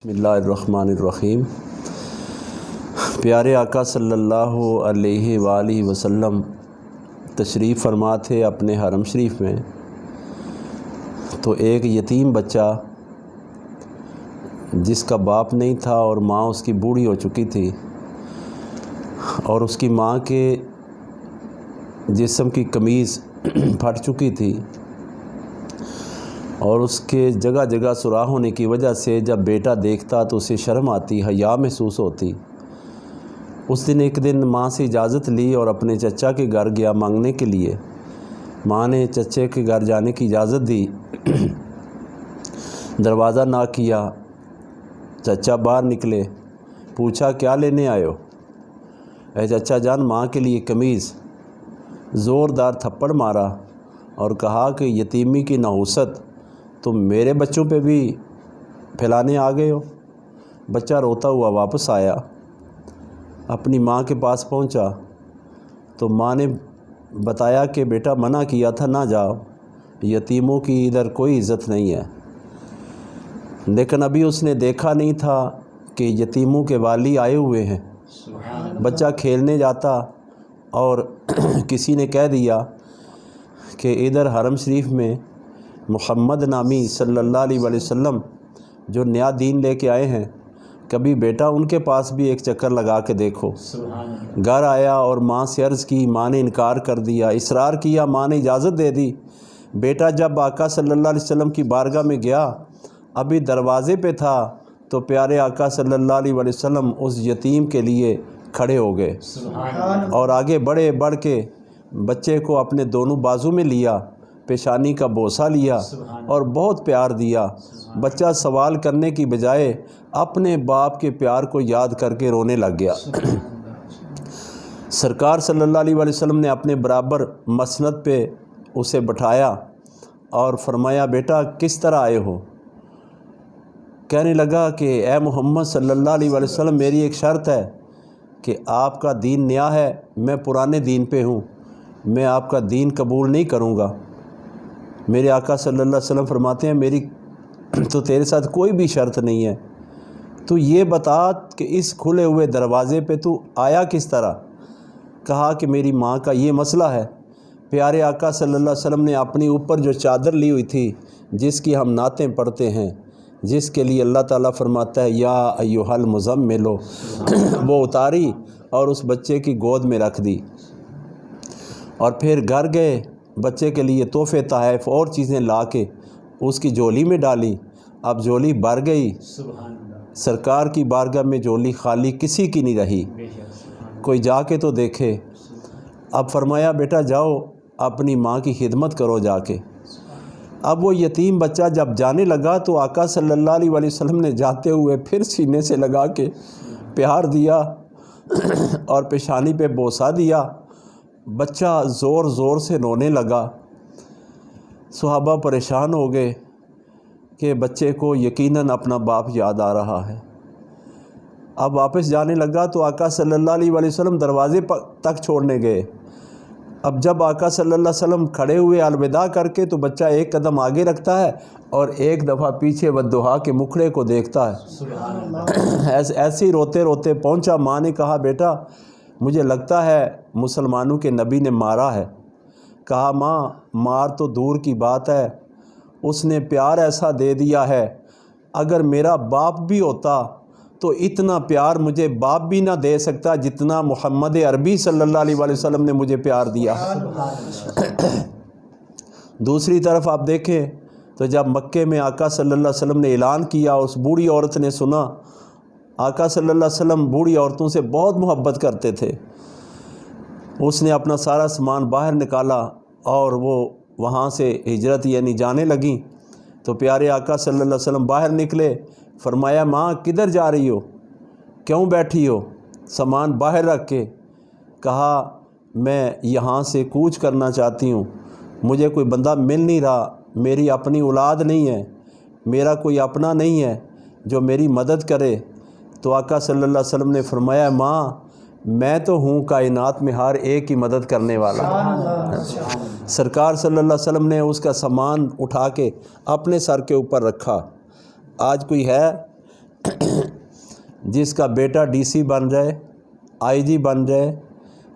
बिस्मिल्लाहिर्रहमानिर्रहीम। प्यारे आका सल्लल्लाहु अलैहि वालैहि वसल्लम तशरीफ़ फरमा थे अपने हरम शरीफ में, तो एक यतीम बच्चा जिसका बाप नहीं था और माँ उसकी बूढ़ी हो चुकी थी और उसकी माँ के जिस्म की कमीज़ फट चुकी थी और उसके जगह जगह सुराख होने की वजह से जब बेटा देखता तो उसे शर्म आती, हया महसूस होती। उस दिन एक दिन माँ से इजाज़त ली और अपने चचा के घर गया मांगने के लिए। माँ ने चचे के घर जाने की इजाज़त दी। दरवाज़ा नॉक किया, चचा बाहर निकले, पूछा क्या लेने आए हो? चचा जान माँ के लिए कमीज़। ज़ोरदार थप्पड़ मारा और कहा कि यतीमी की नहुसत तुम मेरे बच्चों पे भी फैलाने आ गए हो। बच्चा रोता हुआ वापस आया, अपनी माँ के पास पहुँचा तो माँ ने बताया कि बेटा मना किया था ना जाओ, यतीमों की इधर कोई इज़्ज़त नहीं है। लेकिन अभी उसने देखा नहीं था कि यतीमों के वाली आए हुए हैं। बच्चा खेलने जाता और किसी ने कह दिया कि इधर हरम शरीफ में मुहम्मद नामी सल्लल्लाहु अलैहि वसल्लम जो नया दीन लेके आए हैं, कभी बेटा उनके पास भी एक चक्कर लगा के देखो। घर आया और माँ से अर्ज़ की, माँ ने इनकार कर दिया, इसरार किया, माँ ने इजाज़त दे दी। बेटा जब आका सल्लल्लाहु अलैहि वसल्लम की बारगाह में गया, अभी दरवाज़े पे था तो प्यारे आका सल्लल्लाहु अलैहि वसल्लम उस यतीम के लिए खड़े हो गए और आगे बढ़ के बच्चे को अपने दोनों बाजू में लिया, पेशानी का बोसा लिया और बहुत प्यार दिया। बच्चा सवाल करने की बजाय अपने बाप के प्यार को याद करके रोने लग गया। सरकार सल्लल्लाहु अलैहि वसल्लम ने अपने बराबर मसनद पे उसे बिठाया और फरमाया, बेटा किस तरह आए हो? कहने लगा कि ए मोहम्मद सल्लल्लाहु अलैहि वसल्लम, मेरी एक शर्त है कि आपका दीन नया है, मैं पुराने दीन पे हूँ, मैं आपका दीन कबूल नहीं करूँगा। मेरे आका सल्लल्लाहु अलैहि वसल्लम फरमाते हैं, मेरी तो तेरे साथ कोई भी शर्त नहीं है, तो ये बता कि इस खुले हुए दरवाज़े पे तू आया किस तरह? कहा कि मेरी माँ का ये मसला है। प्यारे आका सल्लल्लाहु अलैहि वसल्लम ने अपनी ऊपर जो चादर ली हुई थी, जिसकी हम नातें पढ़ते हैं, जिसके लिए अल्लाह ताला फरमाता है या अय्युहल मुज़म्मिलो, वो उतारी और उस बच्चे की गोद में रख दी और फिर घर गए, बच्चे के लिए तोहफ़े तहफ़ और चीज़ें ला के उसकी झोली में डाली। अब झोली भर गई, सरकार की बारगाह में झोली खाली किसी की नहीं रही, कोई जाके तो देखे। अब फरमाया, बेटा जाओ अपनी माँ की खिदमत करो जाके। अब वो यतीम बच्चा जब जाने लगा तो आका सल्लल्लाहु अलैहि वसल्लम ने जाते हुए फिर सीने से लगा के प्यार दिया और पेशानी पे बोसा दिया। बच्चा ज़ोर ज़ोर से रोने लगा। सहाबा परेशान हो गए कि बच्चे को यकीनन अपना बाप याद आ रहा है। अब वापस जाने लगा तो आका सल्लल्लाहु अलैहि वसल्लम दरवाज़े तक छोड़ने गए। अब जब आका सल्लल्लाहु अलैहि वसल्लम खड़े हुए अलविदा करके, तो बच्चा एक कदम आगे रखता है और एक दफ़ा पीछे बद्दुहा के मुखड़े को देखता है। ऐसे ही रोते रोते पहुंचा। माँ ने कहा, बेटा मुझे लगता है मुसलमानों के नबी ने मारा है। कहा, माँ मार तो दूर की बात है, उसने प्यार ऐसा दे दिया है, अगर मेरा बाप भी होता तो इतना प्यार मुझे बाप भी ना दे सकता जितना मोहम्मद अरबी सल्लल्लाहु अलैहि वसल्लम ने मुझे प्यार दिया। दूसरी तरफ आप देखें तो जब मक्के में आका सल्लल्लाहु अलैहि वसल्लम ने ऐलान किया, उस बूढ़ी औरत ने सुना। आका सल्लल्लाहु अलैहि वसल्लम बूढ़ी औरतों से बहुत मोहब्बत करते थे। उसने अपना सारा सामान बाहर निकाला और वो वहाँ से हिजरत यानी जाने लगी। तो प्यारे आका सल्लल्लाहु अलैहि वसल्लम बाहर निकले। फरमाया, माँ किधर जा रही हो, क्यों बैठी हो? सामान बाहर रख के कहा, मैं यहाँ से कूच करना चाहती हूँ, मुझे कोई बंदा मिल नहीं रहा, मेरी अपनी औलाद नहीं है, मेरा कोई अपना नहीं है जो मेरी मदद करे। तो आका सल्लल्लाहु अलैहि वसल्लम ने फरमाया, माँ मैं तो हूँ कायनात में हर एक की मदद करने वाला। सरकार सल्लल्लाहु अलैहि वसल्लम ने उसका सामान उठा के अपने सर के ऊपर रखा। आज कोई है جس کا بیٹا DC بن جائے، IG بن جائے،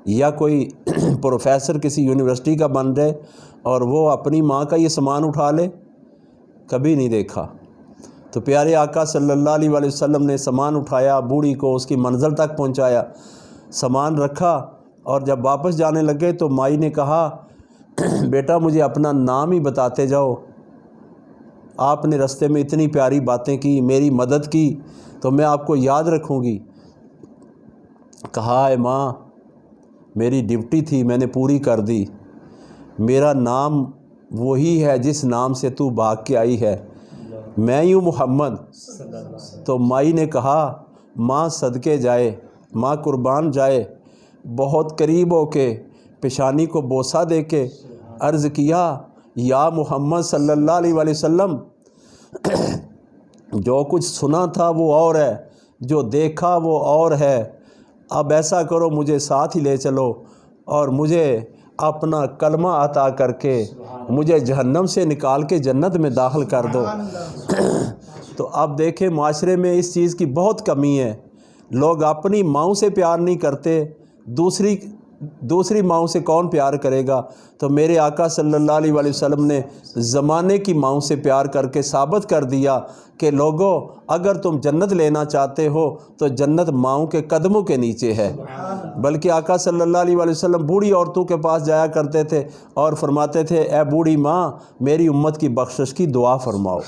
یا کوئی پروفیسر کسی یونیورسٹی کا بن جائے اور وہ اپنی ماں کا یہ سامان اٹھا لے؟ کبھی نہیں دیکھا۔ تو پیارے آقا صلی اللہ علیہ وآلہ وسلم نے سامان اٹھایا، بوڑھی کو اس کی منزل تک پہنچایا، سامان رکھا، اور جب واپس جانے لگے تو مائی نے کہا بیٹا مجھے اپنا نام ہی بتاتے جاؤ، آپ نے رستے میں اتنی پیاری باتیں کی، میری مدد کی، تو میں آپ کو یاد رکھوں گی۔ کہا اے ماں میری ڈیوٹی تھی، میں نے پوری کر دی، میرا نام وہی ہے جس نام سے تو بھاگ کے آئی ہے، میں ہی ہوں محمد۔ تو مائی نے کہا ماں صدقے جائے، ماں قربان جائے، بہت قریب ہو کے پیشانی کو بوسہ دے کے عرض کیا یا محمد صلی اللہ علیہ وآلہ وسلم، جو کچھ سنا تھا وہ اور ہے، جو دیکھا وہ اور ہے، اب ایسا کرو مجھے ساتھ ہی لے چلو اور مجھے اپنا کلمہ عطا کر کے مجھے جہنم سے نکال کے جنت میں داخل کر دو۔ تو اب دیکھیں معاشرے میں اس چیز کی بہت کمی ہے، لوگ اپنی ماؤں سے پیار نہیں کرتے، دوسری ماؤں سے کون پیار کرے گا؟ تو میرے آقا صلی اللہ علیہ وآلہ وسلم نے زمانے کی ماؤں سے پیار کر کے ثابت کر دیا کہ لوگوں اگر تم جنت لینا چاہتے ہو تو جنت ماؤں کے قدموں کے نیچے ہے۔ بلکہ آقا صلی اللہ علیہ وآلہ وسلم بوڑھی عورتوں کے پاس جایا کرتے تھے اور فرماتے تھے اے بوڑھی ماں میری امت کی بخشش کی دعا فرماؤ۔